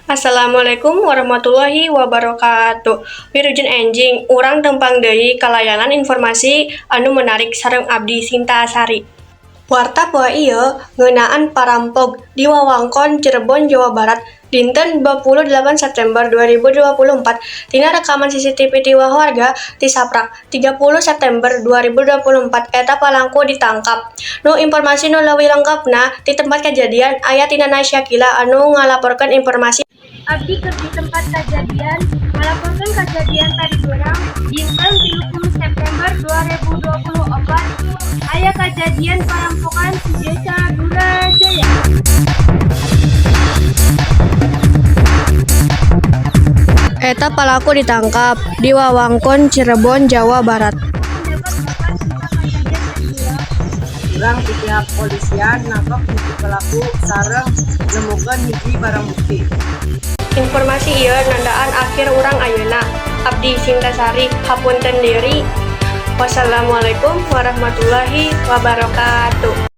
Assalamualaikum warahmatullahi wabarakatuh. Wilujeng enjing, urang tempang deui kalayanan informasi anu menarik sareng Abdi Sinta Sari. Warta poe ieu ngeunaan parampog di wewengkon Cirebon, Jawa Barat dinten 28 September 2024 tina rekaman CCTV ti warga tisaprak 30 September 2024 eta palangku ditangkap. Nu informasi nu leuwih lengkapna di tempat kejadian aya tina Syakila anu ngalaporkeun informasi. Abdi keur di tempat kejadian melaporkan kejadian tadi urang dinten 30 September 2024 aya kejadian perampokan di Desa Durajaya. Eta pelaku ditangkap di wewengkon Cirebon, Jawa Barat. Urang di pihak polisian nangkep hiji pelaku sareng nemukeun hiji barang bukti. Informasi ieu nandaan akhir urang ayeuna. Abdi Sinta Sari hapunten diri. Wassalamualaikum warahmatullahi wabarakatuh.